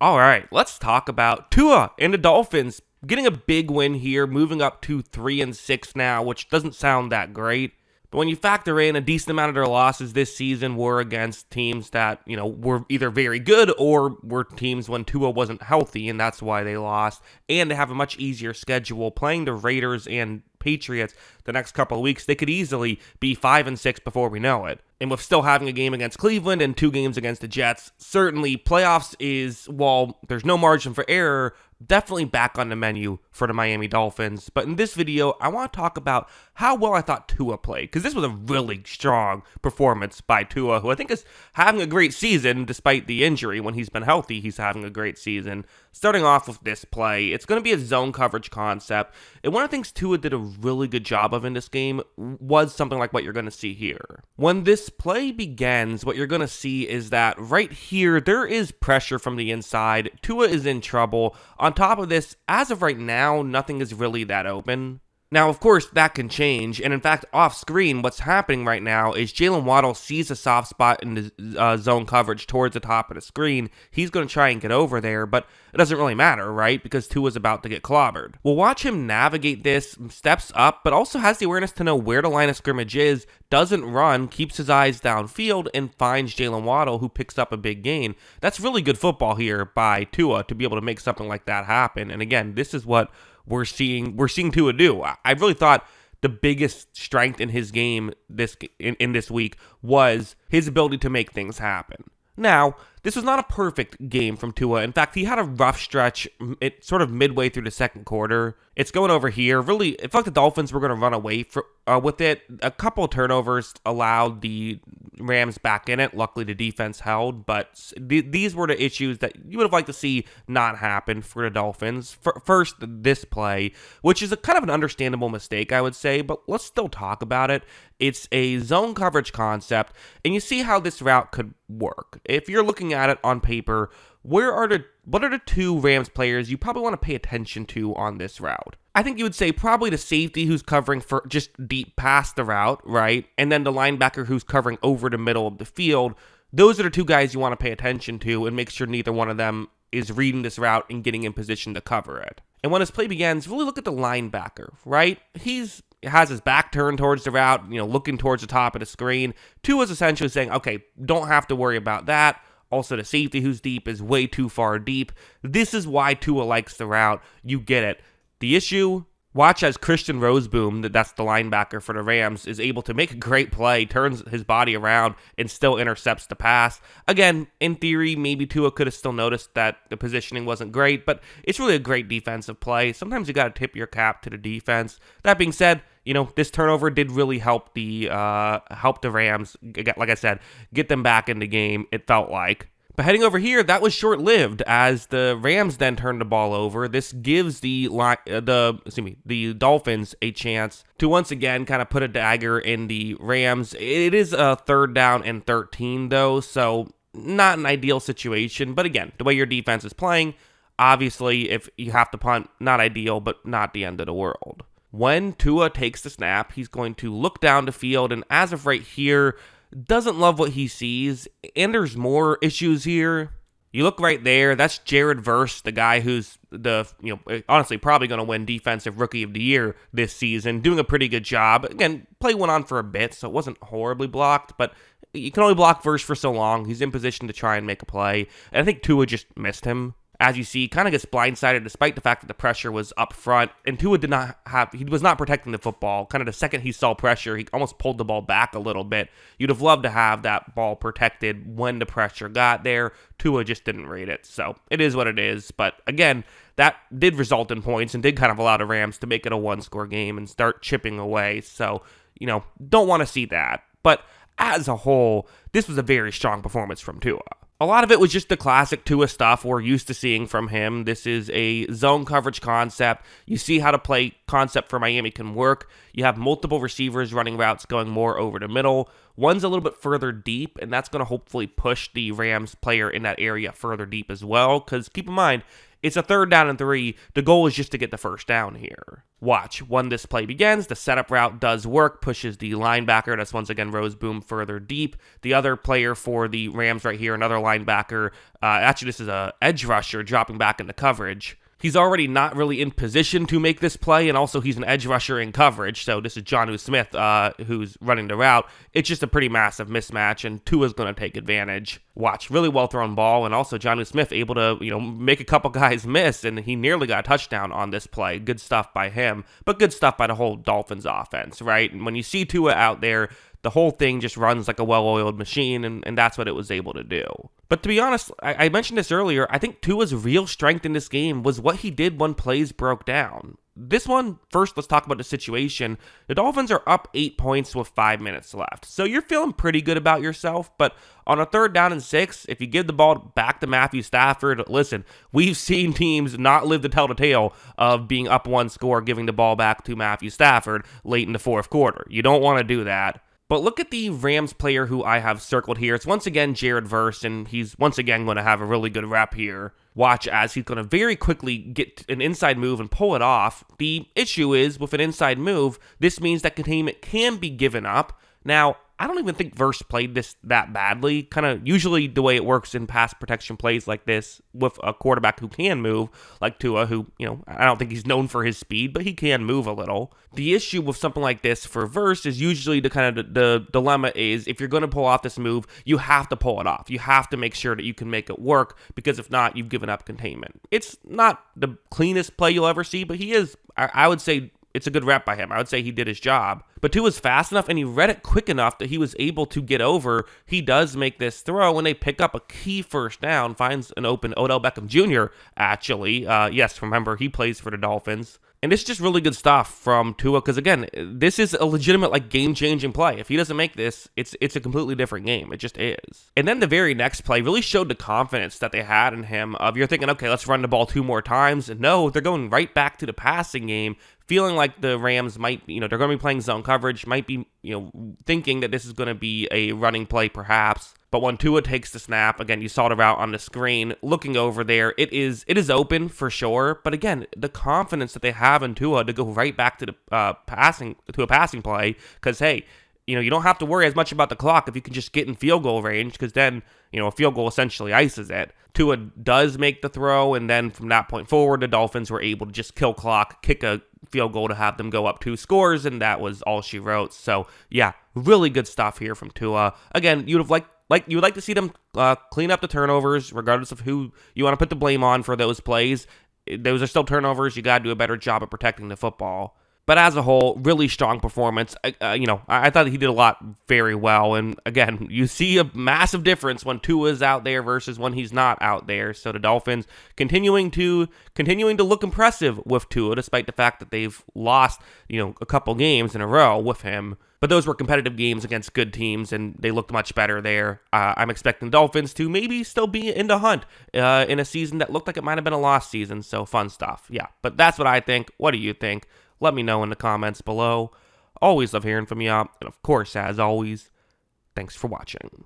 All right, let's talk about Tua and the Dolphins getting a big win here, moving up to 3-6 now, which doesn't sound that great. But when you factor in a decent amount of their losses this season were against teams that, were either very good or were teams when Tua wasn't healthy, and that's why they lost. And they have a much easier schedule playing the Raiders and Patriots the next couple of weeks. They could easily be 5-6 before we know it. And with still having a game against Cleveland and 2 games against the Jets, certainly playoffs is, while there's no margin for error, definitely back on the menu for the Miami Dolphins. But in this video, I want to talk about how well I thought Tua played, because this was a really strong performance by Tua, who I think is having a great season despite the injury. When he's been healthy, he's having a great season. Starting off with this play, it's going to be a zone coverage concept, and one of the things Tua did a really good job of in this game was something like what you're going to see here. When this play begins, what you're going to see is that right here, there is pressure from the inside. Tua is in trouble. On top of this, as of right now, nothing is really that open. Now, of course, that can change, and in fact, off screen, what's happening right now is Jalen Waddle sees a soft spot in the zone coverage towards the top of the screen. He's going to try and get over there, but it doesn't really matter, right? Because Tua's about to get clobbered. We'll watch him navigate this, steps up, but also has the awareness to know where the line of scrimmage is, doesn't run, keeps his eyes downfield, and finds Jalen Waddle, who picks up a big gain. That's really good football here by Tua to be able to make something like that happen. And again, this is what we're seeing Tua do. I really thought the biggest strength in his game in this week was his ability to make things happen. Now, this was not a perfect game from Tua. In fact, he had a rough stretch sort of midway through the second quarter. It's going over here. Really, it felt like the Dolphins were going to run away with it. A couple of turnovers allowed the Rams back in it. Luckily, the defense held, but these were the issues that you would have liked to see not happen for the Dolphins. First, this play, which is a kind of an understandable mistake, I would say, but let's still talk about it. It's a zone coverage concept, and you see how this route could work. If you're looking at it on paper, what are the 2 Rams players you probably want to pay attention to on this route? I think you would say probably the safety who's covering for just deep past the route, right? And then the linebacker who's covering over the middle of the field. Those are the 2 guys you want to pay attention to and make sure neither one of them is reading this route and getting in position to cover it. And when this play begins, really look at the linebacker, right? He has his back turned towards the route, looking towards the top of the screen. Tua's essentially saying, okay, don't have to worry about that. Also, the safety who's deep is way too far deep. This is why Tua likes the route. You get it. The issue, watch as Christian Roseboom, that's the linebacker for the Rams, is able to make a great play, turns his body around, and still intercepts the pass. Again, in theory, maybe Tua could have still noticed that the positioning wasn't great, but it's really a great defensive play. Sometimes you got to tip your cap to the defense. That being said, this turnover did really help the Rams, like I said, get them back in the game, it felt like. But heading over here, that was short-lived as the Rams then turned the ball over. This gives the Dolphins a chance to once again kind of put a dagger in the Rams. It is a 3rd down and 13 though, so not an ideal situation. But again, the way your defense is playing, obviously if you have to punt, not ideal, but not the end of the world. When Tua takes the snap, he's going to look down the field, and as of right here, doesn't love what he sees, and there's more issues here. You look right there, that's Jared Verse, the guy who's honestly probably going to win Defensive Rookie of the Year this season, doing a pretty good job. Again, play went on for a bit, so it wasn't horribly blocked, but you can only block Verse for so long. He's in position to try and make a play, and I think Tua just missed him. As you see, kind of gets blindsided despite the fact that the pressure was up front, and Tua he was not protecting the football. Kind of the second he saw pressure, he almost pulled the ball back a little bit. You'd have loved to have that ball protected when the pressure got there. Tua just didn't read it, so it is what it is. But again, that did result in points and did kind of allow the Rams to make it a 1-score game and start chipping away. So, don't want to see that. But as a whole, this was a very strong performance from Tua. A lot of it was just the classic Tua stuff we're used to seeing from him. This is a zone coverage concept. You see how to play concept for Miami can work. You have multiple receivers running routes going more over the middle. One's a little bit further deep, and that's going to hopefully push the Rams player in that area further deep as well, because keep in mind, it's a 3rd down and 3. The goal is just to get the first down here. Watch, when this play begins, the setup route does work, pushes the linebacker. That's once again Roseboom further deep. The other player for the Rams right here, another linebacker, actually this is a edge rusher dropping back into coverage. He's already not really in position to make this play, and also he's an edge rusher in coverage, so this is Jonnu Smith who's running the route. It's just a pretty massive mismatch, and Tua's going to take advantage. Watch, really well-thrown ball, and also Jonnu Smith able to, make a couple guys miss, and he nearly got a touchdown on this play. Good stuff by him, but good stuff by the whole Dolphins offense, right? And when you see Tua out there, the whole thing just runs like a well-oiled machine, and that's what it was able to do. But to be honest, I mentioned this earlier, I think Tua's real strength in this game was what he did when plays broke down. This one, first, let's talk about the situation. The Dolphins are up 8 points with 5 minutes left. So you're feeling pretty good about yourself, but on a 3rd down and 6, if you give the ball back to Matthew Stafford, listen, we've seen teams not live to tell the tale of being up 1 score, giving the ball back to Matthew Stafford late in the 4th quarter. You don't want to do that. But look at the Rams player who I have circled here. It's once again Jared Verse, and he's once again going to have a really good rep here. Watch as he's going to very quickly get an inside move and pull it off. The issue is, with an inside move, this means that containment can be given up. Now, I don't even think Verse played this that badly. Kind of usually the way it works in pass protection plays like this with a quarterback who can move, like Tua, who, I don't think he's known for his speed, but he can move a little. The issue with something like this for Verse is usually the dilemma is if you're going to pull off this move, you have to pull it off. You have to make sure that you can make it work, because if not, you've given up containment. It's not the cleanest play you'll ever see, but he is, I would say, it's a good rep by him. I would say he did his job. But Tua's fast enough, and he read it quick enough that he was able to get over. He does make this throw, and they pick up a key first down, finds an open Odell Beckham Jr., actually. Yes, remember, he plays for the Dolphins. And it's just really good stuff from Tua, because again, this is a legitimate game-changing play. If he doesn't make this, it's a completely different game. It just is. And then the very next play really showed the confidence that they had in him. You're thinking, okay, let's run the ball 2 more times. And no, they're going right back to the passing game, feeling like the Rams might, they're going to be playing zone coverage, might be, thinking that this is going to be a running play perhaps. But when Tua takes the snap, again, you saw the route on the screen, looking over there, it is open for sure. But again, the confidence that they have in Tua to go right back to the passing play, because hey, you don't have to worry as much about the clock if you can just get in field goal range, because then, a field goal essentially ices it. Tua does make the throw, and then from that point forward, the Dolphins were able to just kill clock, kick a field goal to have them go up 2 scores, and that was all she wrote. So yeah, really good stuff here from Tua. Again, you would like to see them clean up the turnovers, regardless of who you want to put the blame on for those plays. Those are still turnovers. You got to do a better job of protecting the football. But as a whole, really strong performance. I thought he did a lot very well. And again, you see a massive difference when Tua is out there versus when he's not out there. So the Dolphins continuing to look impressive with Tua, despite the fact that they've lost, a couple games in a row with him. But those were competitive games against good teams, and they looked much better there. I'm expecting the Dolphins to maybe still be in the hunt in a season that looked like it might have been a lost season. So fun stuff. Yeah, but that's what I think. What do you think? Let me know in the comments below. Always love hearing from you. And of course, as always, thanks for watching.